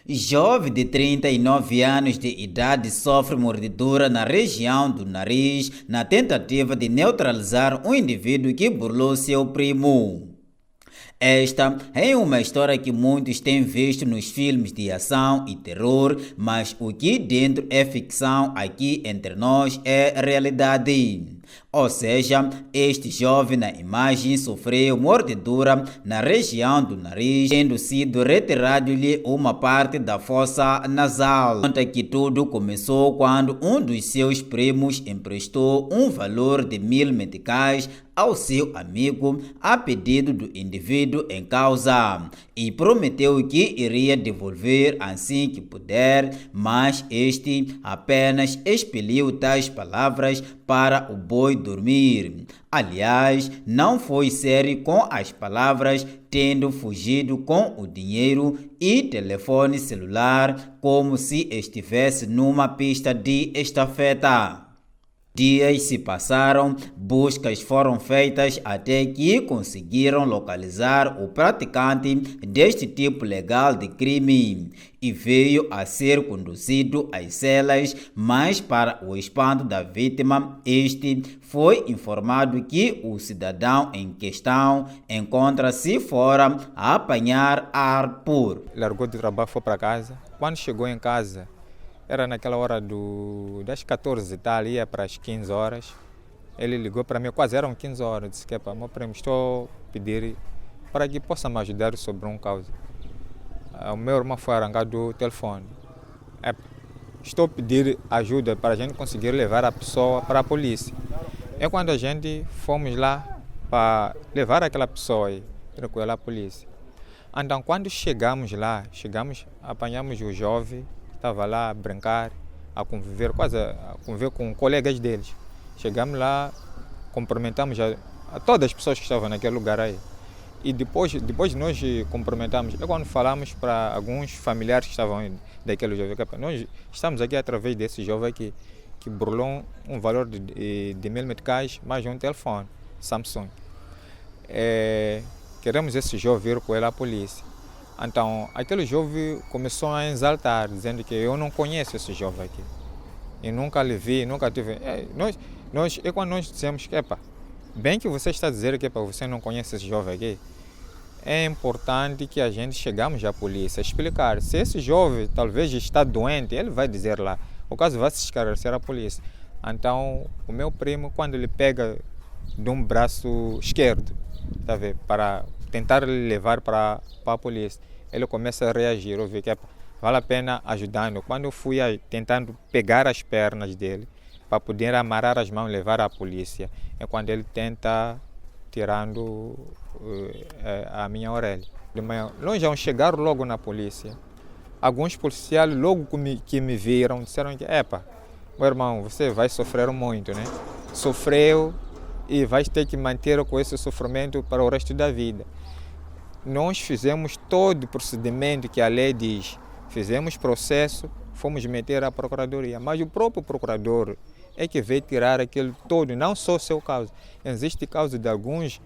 Jovem de 39 anos de idade sofre mordidura na região do nariz na tentativa de neutralizar um indivíduo que burlou seu primo. Esta é uma história que muitos têm visto nos filmes de ação e terror, mas o que dentro é ficção, aqui entre nós é realidade. Ou seja, este jovem na imagem sofreu mordidura na região do nariz, tendo sido retirado-lhe uma parte da fossa nasal. Conta que tudo começou quando um dos seus primos emprestou um valor de 1000 meticais ao seu amigo a pedido do indivíduo em causa e prometeu que iria devolver assim que puder, mas este apenas expeliu tais palavras para o boi dormir. Aliás, não foi sério com as palavras, tendo fugido com o dinheiro e telefone celular como se estivesse numa pista de estafeta. Dias se passaram, buscas foram feitas até que conseguiram localizar o praticante deste tipo legal de crime e veio a ser conduzido às celas, mas para o espanto da vítima, este foi informado que o cidadão em questão encontra-se fora a apanhar ar puro. Largou de trabalho, foi para casa. Quando chegou em casa, era naquela hora das 14 e tal, ia para as 15 horas. Ele ligou para mim, quase eram 15 horas. Disse que, meu primo, estou a pedir para que possa me ajudar sobre um caso. O meu irmão foi arrancado do telefone. Estou a pedir ajuda para a gente conseguir levar a pessoa para a polícia. É quando a gente fomos lá para levar aquela pessoa e ir com ela à polícia. Então, quando chegamos lá, apanhamos o jovem, estava lá a brincar, a conviver com colegas deles. Chegamos lá, cumprimentamos a todas as pessoas que estavam naquele lugar aí. E depois de nós cumprimentamos, é quando falamos para alguns familiares que estavam daquele jovem. Nós estamos aqui através desse jovem aqui, que burlou um valor de 1000 meticais mais um telefone Samsung. Queremos esse jovem vir com ele à polícia. Então, aquele jovem começou a exaltar, dizendo que eu não conheço esse jovem aqui. Eu nunca lhe vi, nunca tive. Quando nós dissemos que, bem que você está dizendo que você não conhece esse jovem aqui, é importante que a gente chegamos à polícia explicar. Se esse jovem talvez está doente, ele vai dizer lá. O caso vai se esclarecer à polícia. Então, o meu primo, quando ele pega de um braço esquerdo, tá vendo, para tentar levar para a polícia, ele começa a reagir, eu vi que vale a pena ajudando. Quando eu fui tentando pegar as pernas dele para poder amarrar as mãos e levar à polícia, é quando ele tenta tirando a minha orelha. De manhã, longe ao chegar logo na polícia, alguns policiais logo que me viram disseram que meu irmão, você vai sofrer muito, né? Sofreu e vai ter que manter com esse sofrimento para o resto da vida. Nós fizemos todo o procedimento que a lei diz. Fizemos processo, fomos meter à procuradoria, mas o próprio procurador é que veio tirar aquilo todo, não só o seu caso. Existe causa de alguns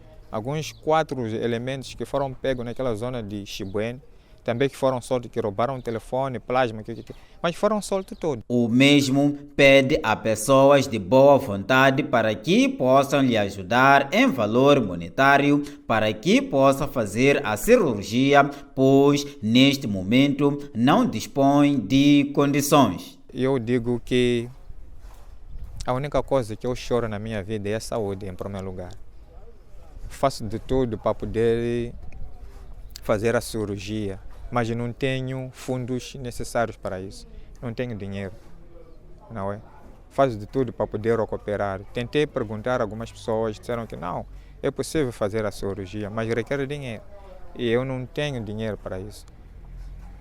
4 elementos que foram pegos naquela zona de Chibuene, também que foram soltos, que roubaram telefone, plasma, mas foram soltos todos. O mesmo pede a pessoas de boa vontade para que possam lhe ajudar em valor monetário para que possa fazer a cirurgia, pois neste momento não dispõe de condições. Eu digo que a única coisa que eu choro na minha vida é a saúde, em primeiro lugar. Faço de tudo para poder fazer a cirurgia, mas não tenho fundos necessários para isso. Não tenho dinheiro, não é? Faço de tudo para poder recuperar. Tentei perguntar a algumas pessoas, disseram que não, é possível fazer a cirurgia, mas requer dinheiro. E eu não tenho dinheiro para isso.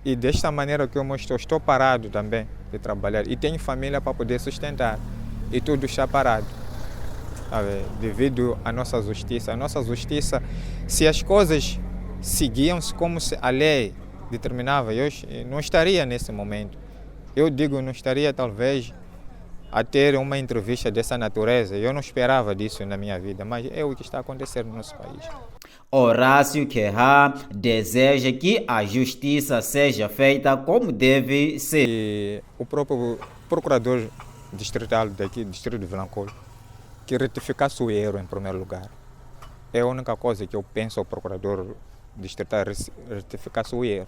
E desta maneira que eu estou parado também de trabalhar. E tenho família para poder sustentar. E tudo está parado. Devido à nossa justiça. A nossa justiça, se as coisas seguiam-se como a lei determinava, eu não estaria nesse momento. Eu digo, não estaria talvez a ter uma entrevista dessa natureza. Eu não esperava disso na minha vida, mas é o que está acontecendo no nosso país. Horácio Querrá deseja que a justiça seja feita como deve ser. E o próprio procurador distrital daqui, distrito de Vilanculo, que retificasse o erro em primeiro lugar. É a única coisa que eu penso ao procurador distrital, retificasse o erro.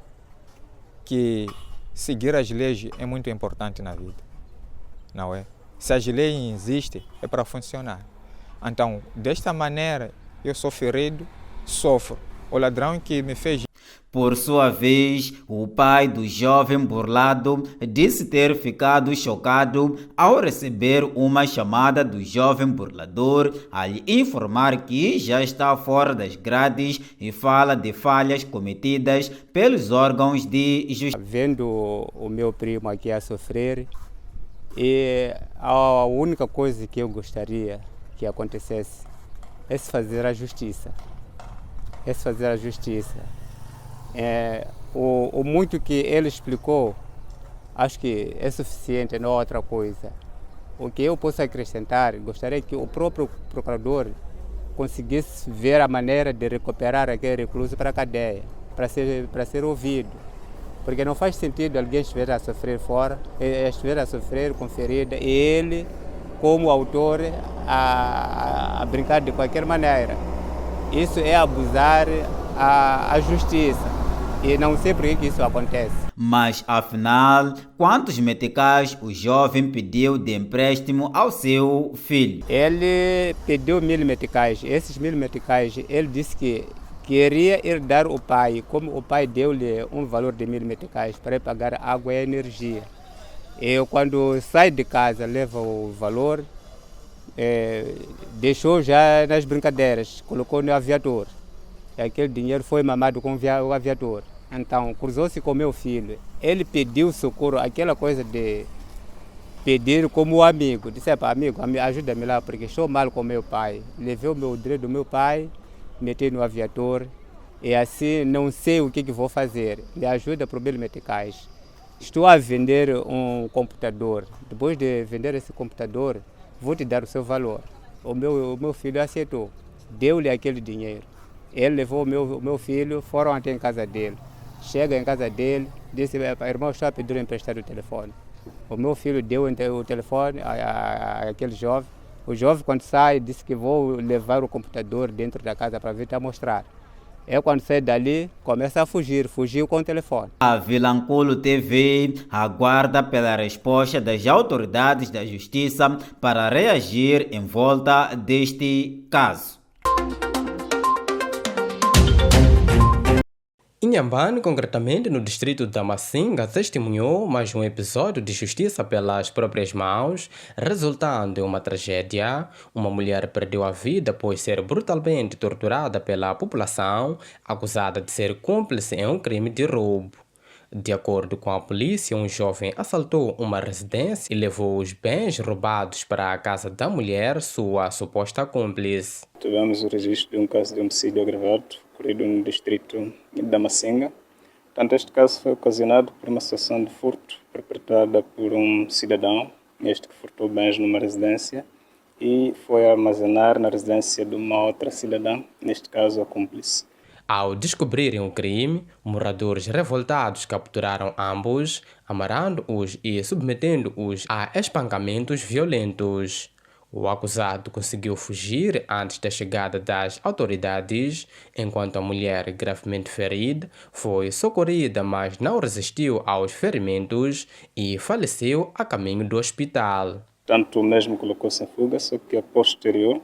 Que seguir as leis é muito importante na vida, não é? Se as leis existem, é para funcionar. Então, desta maneira, eu sou ferido, sofro. O ladrão que me fez. Por sua vez, o pai do jovem burlado disse ter ficado chocado ao receber uma chamada do jovem burlador a lhe informar que já está fora das grades e fala de falhas cometidas pelos órgãos de justiça. Vendo o meu primo aqui a sofrer, e a única coisa que eu gostaria que acontecesse é se fazer a justiça. É se fazer a justiça. O muito que ele explicou, acho que é suficiente, não é outra coisa. O que eu posso acrescentar, gostaria que o próprio procurador conseguisse ver a maneira de recuperar aquele recluso para a cadeia, para ser ouvido. Porque não faz sentido alguém estiver a sofrer fora, estiver a sofrer com ferida, e ele, como autor, a brincar de qualquer maneira. Isso é abusar a justiça. E não sei por que isso acontece. Mas, afinal, quantos meticais o jovem pediu de empréstimo ao seu filho? Ele pediu 1000 meticais. Esses 1000 meticais, ele disse que queria herdar o pai, como o pai deu-lhe um valor de 1000 meticais para pagar água e energia. Eu, quando sai de casa, leva o valor, deixou já nas brincadeiras, colocou no aviador. Aquele dinheiro foi mamado com o aviador. Então, cruzou-se com meu filho. Ele pediu socorro, aquela coisa de pedir como amigo. Disse, amigo, ajuda-me lá, porque estou mal com meu pai. Levei o meu direito do meu pai, meti no aviador, e assim não sei o que vou fazer. Me ajuda para o Belo Meticais. Estou a vender um computador. Depois de vender esse computador, vou te dar o seu valor. O meu filho aceitou, deu-lhe aquele dinheiro. Ele levou o meu filho, foram até em casa dele. Chega em casa dele, disse, irmão, estou a pedir emprestado o telefone. O meu filho deu o telefone àquele jovem. O jovem, quando sai, disse que vou levar o computador dentro da casa para vir te mostrar. Quando sai dali, começa a fugir, fugiu com o telefone. A Vilanculo TV aguarda pela resposta das autoridades da justiça para reagir em volta deste caso. Inhambane, concretamente no distrito de Damassinga, testemunhou mais um episódio de justiça pelas próprias mãos, resultando em uma tragédia. Uma mulher perdeu a vida após ser brutalmente torturada pela população, acusada de ser cúmplice em um crime de roubo. De acordo com a polícia, um jovem assaltou uma residência e levou os bens roubados para a casa da mulher, sua suposta cúmplice. Tivemos o registro de um caso de homicídio agravado ocorrido no distrito de Damassinga. Portanto, este caso foi ocasionado por uma situação de furto perpetrada por um cidadão, este que furtou bens numa residência e foi armazenar na residência de uma outra cidadã, neste caso a cúmplice. Ao descobrirem o crime, moradores revoltados capturaram ambos, amarrando-os e submetendo-os a espancamentos violentos. O acusado conseguiu fugir antes da chegada das autoridades, enquanto a mulher, gravemente ferida, foi socorrida, mas não resistiu aos ferimentos e faleceu a caminho do hospital. Tanto o mesmo colocou-se em fuga, só que a posterior,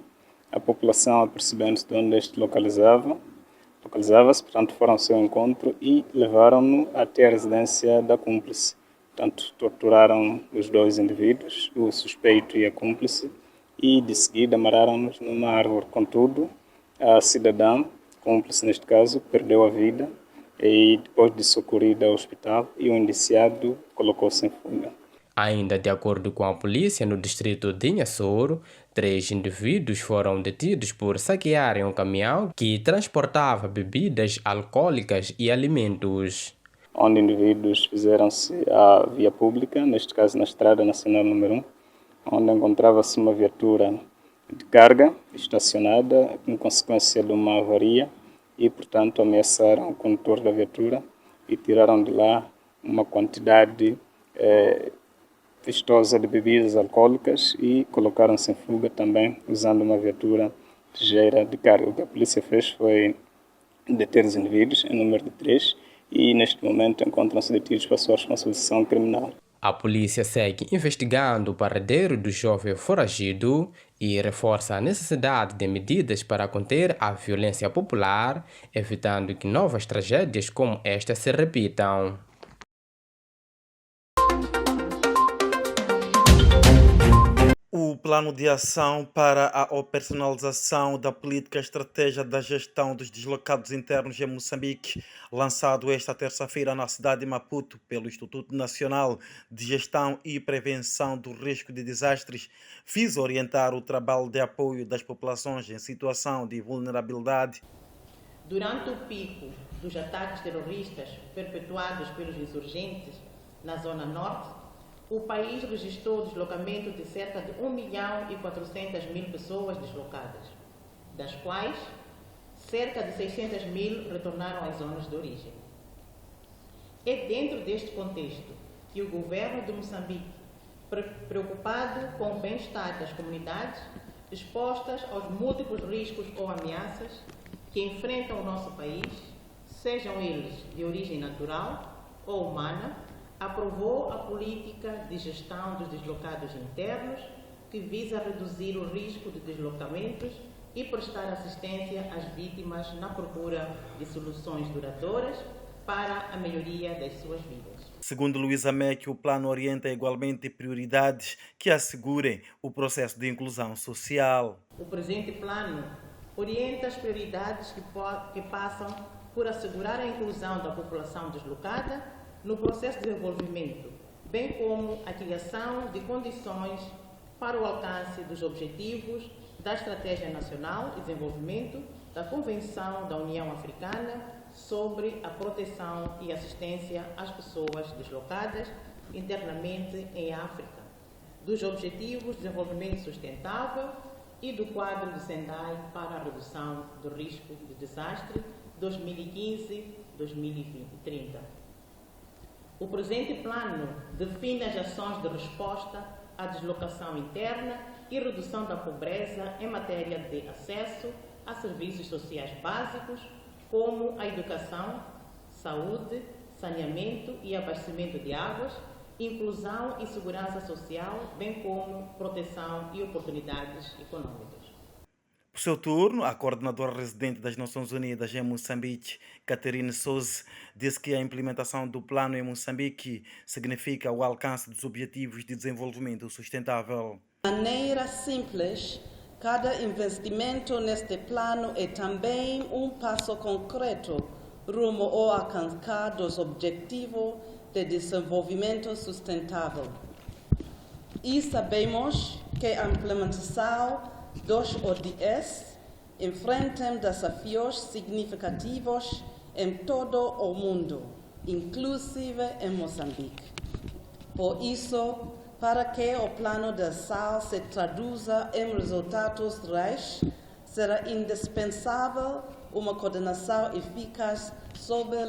a população, apercebendo-se de onde este localizava-se, portanto, foram ao seu encontro e levaram-no até a residência da cúmplice. Portanto, torturaram os dois indivíduos, o suspeito e a cúmplice, e de seguida amarraram-nos numa árvore. Contudo, a cidadã, cúmplice neste caso, perdeu a vida e depois de socorrida ao hospital e o indiciado colocou-se em fuga. Ainda de acordo com a polícia, no distrito de Inhassoro, 3 indivíduos foram detidos por saquearem um caminhão que transportava bebidas alcoólicas e alimentos. Onde indivíduos fizeram-se à via pública, neste caso na Estrada Nacional número 1, onde encontrava-se uma viatura de carga estacionada em consequência de uma avaria e, portanto, ameaçaram o condutor da viatura e tiraram de lá uma quantidade vistosa de bebidas alcoólicas e colocaram-se em fuga também usando uma viatura ligeira de carga. O que a polícia fez foi deter os indivíduos em número de 3 e neste momento encontram-se detidos para a sua responsabilização criminal. A polícia segue investigando o paradeiro do jovem foragido e reforça a necessidade de medidas para conter a violência popular, evitando que novas tragédias como esta se repitam. O Plano de Ação para a Operacionalização da Política e Estratégia da Gestão dos Deslocados Internos em Moçambique, lançado esta terça-feira na cidade de Maputo pelo Instituto Nacional de Gestão e Prevenção do Risco de Desastres, visa orientar o trabalho de apoio das populações em situação de vulnerabilidade. Durante o pico dos ataques terroristas perpetuados pelos insurgentes na Zona Norte, o país registrou o deslocamento de cerca de 1.400.000 pessoas deslocadas, das quais cerca de 600.000 retornaram às zonas de origem. É dentro deste contexto que o governo de Moçambique, preocupado com o bem-estar das comunidades expostas aos múltiplos riscos ou ameaças que enfrentam o nosso país, sejam eles de origem natural ou humana, aprovou a política de gestão dos deslocados internos, que visa reduzir o risco de deslocamentos e prestar assistência às vítimas na procura de soluções duradouras para a melhoria das suas vidas. Segundo Luísa Meck, o plano orienta igualmente prioridades que assegurem o processo de inclusão social. O presente plano orienta as prioridades que passam por assegurar a inclusão da população deslocada no processo de desenvolvimento, bem como a criação de condições para o alcance dos objetivos da Estratégia Nacional de Desenvolvimento, da Convenção da União Africana sobre a proteção e assistência às pessoas deslocadas internamente em África, dos Objetivos de Desenvolvimento Sustentável e do quadro de Sendai para a redução do risco de desastre 2015-2030. O presente plano define as ações de resposta à deslocação interna e redução da pobreza em matéria de acesso a serviços sociais básicos, como a educação, saúde, saneamento e abastecimento de águas, inclusão e segurança social, bem como proteção e oportunidades econômicas. Por seu turno, a coordenadora residente das Nações Unidas em Moçambique, Catherine Souza, disse que a implementação do plano em Moçambique significa o alcance dos objetivos de desenvolvimento sustentável. De maneira simples, cada investimento neste plano é também um passo concreto rumo ao alcançar dos objetivos de desenvolvimento sustentável. E sabemos que a implementação dos ODS enfrentam desafios significativos em todo o mundo, inclusive em Moçambique. Por isso, para que o plano de ação se traduza em resultados reais, será indispensável uma coordenação eficaz sob a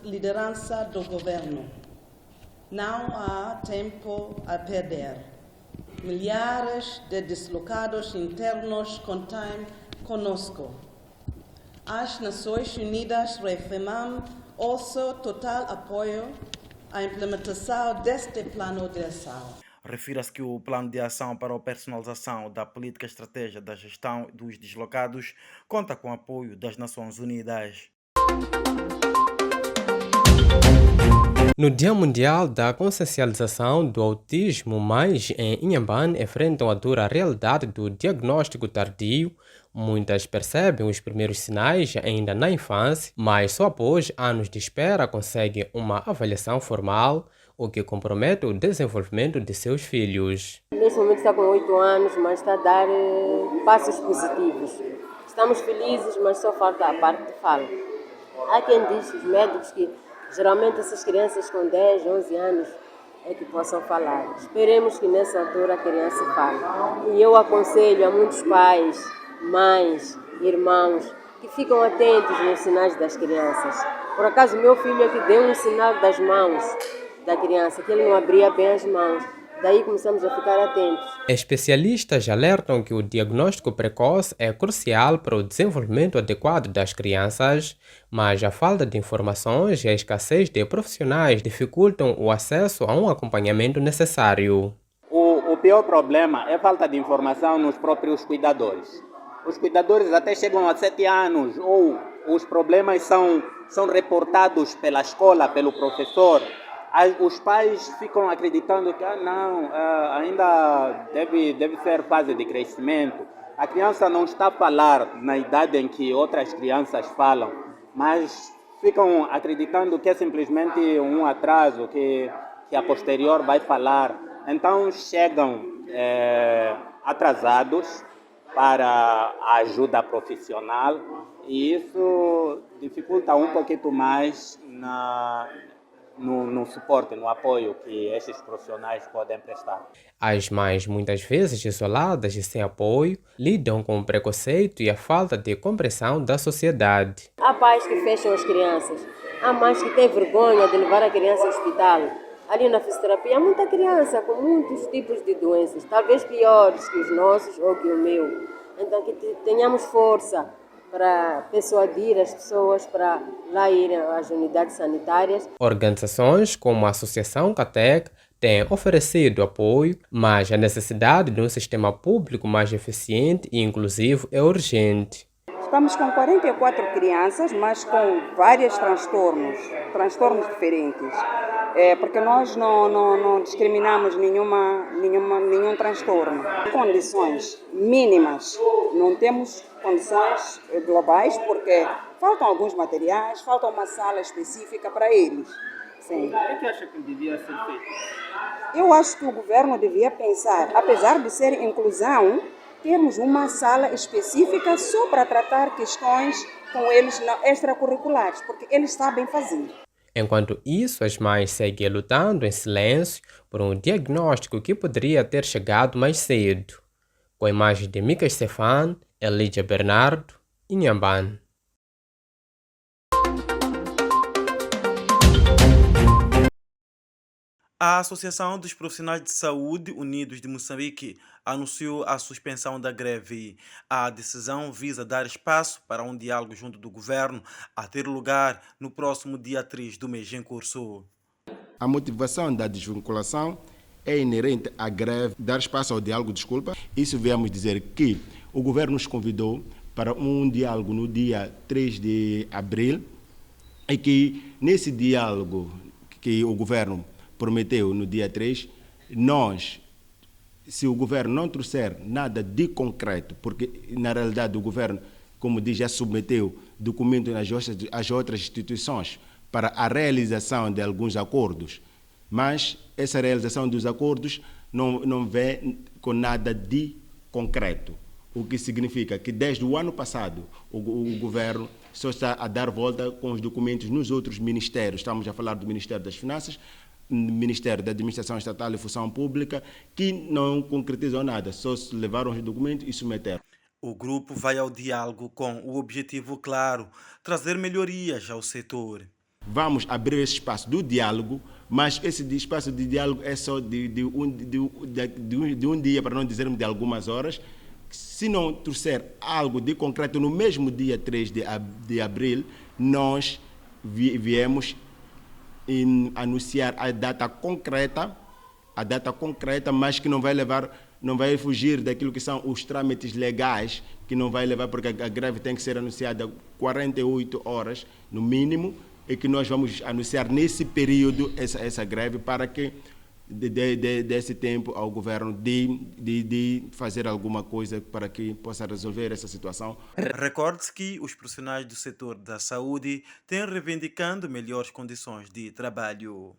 liderança do governo. Não há tempo a perder. Milhares de deslocados internos contem conosco. As Nações Unidas reafirmam o seu total apoio à implementação deste plano de ação. Refira-se que o Plano de Ação para a Operacionalização da Política e Estratégia da Gestão dos Deslocados conta com o apoio das Nações Unidas. No Dia Mundial da Consciencialização do Autismo, mães em Inhambane enfrentam a dura realidade do diagnóstico tardio. Muitas percebem os primeiros sinais ainda na infância, mas só após anos de espera conseguem uma avaliação formal, o que compromete o desenvolvimento de seus filhos. Neste momento está com 8 anos, mas está a dar passos positivos. Estamos felizes, mas só falta a parte de fala. Há quem diz, os médicos, que geralmente essas crianças com 10, 11 anos é que possam falar. Esperemos que nessa altura a criança fale. E eu aconselho a muitos pais, mães, irmãos, que ficam atentos nos sinais das crianças. Por acaso, meu filho é que deu um sinal das mãos da criança, que ele não abria bem as mãos. Daí começamos a ficar atentos. Especialistas alertam que o diagnóstico precoce é crucial para o desenvolvimento adequado das crianças, mas a falta de informações e a escassez de profissionais dificultam o acesso a um acompanhamento necessário. O pior problema é a falta de informação nos próprios cuidadores. Os cuidadores até chegam a 7 anos, ou os problemas são reportados pela escola, pelo professor. Os pais ficam acreditando que ainda deve ser fase de crescimento. A criança não está a falar na idade em que outras crianças falam, mas ficam acreditando que é simplesmente um atraso, que a posterior vai falar. Então chegam atrasados para a ajuda profissional e isso dificulta um pouquinho mais no suporte, no apoio que esses profissionais podem prestar. As mães, muitas vezes isoladas e sem apoio, lidam com o preconceito e a falta de compreensão da sociedade. Há pais que fecham as crianças, há mães que têm vergonha de levar a criança ao hospital. Ali na fisioterapia há muita criança com muitos tipos de doenças, talvez piores que os nossos ou que o meu. Então que tenhamos força para persuadir as pessoas para lá irem às unidades sanitárias. Organizações como a Associação CATEC têm oferecido apoio, mas a necessidade de um sistema público mais eficiente e inclusivo é urgente. Estamos com 44 crianças, mas com vários transtornos diferentes. Porque nós não discriminamos nenhum transtorno. Condições mínimas, não temos condições globais, porque faltam alguns materiais, falta uma sala específica para eles. Sim. O que acha que devia ser feito? Eu acho que o governo devia pensar, apesar de ser inclusão, termos uma sala específica só para tratar questões com eles extracurriculares, porque eles sabem fazer. Enquanto isso, as mães seguem lutando em silêncio por um diagnóstico que poderia ter chegado mais cedo. Com a imagem de Mika Stefan, Elídia Bernardo e Nhamban. A Associação dos Profissionais de Saúde Unidos de Moçambique anunciou a suspensão da greve. A decisão visa dar espaço para um diálogo junto do governo a ter lugar no próximo dia 3 do mês em curso. A motivação da desvinculação é inerente à greve, dar espaço ao diálogo, Isso viemos dizer que o governo nos convidou para um diálogo no dia 3 de abril e que nesse diálogo que o governo prometeu no dia 3, se o governo não trouxer nada de concreto, porque na realidade o governo, como diz, já submeteu documentos às outras instituições para a realização de alguns acordos, mas essa realização dos acordos não vem com nada de concreto, o que significa que desde o ano passado o governo só está a dar volta com os documentos nos outros ministérios. Estamos a falar do Ministério das Finanças, Ministério da Administração Estatal e Função Pública, que não concretizam nada, só se levaram os documentos e submeteram. O grupo vai ao diálogo com o objetivo claro, trazer melhorias ao setor. Vamos abrir esse espaço do diálogo, mas esse espaço de diálogo é só de um dia, para não dizermos de algumas horas. Se não trouxer algo de concreto no mesmo dia 3 de abril, nós viemos anunciar a data concreta, mas que não vai fugir daquilo que são os trâmites legais, que não vai levar, porque a greve tem que ser anunciada 48 horas no mínimo, e que nós vamos anunciar nesse período essa greve para que desse tempo ao governo de fazer alguma coisa para que possa resolver essa situação. Recorde-se que os profissionais do setor da saúde têm reivindicando melhores condições de trabalho.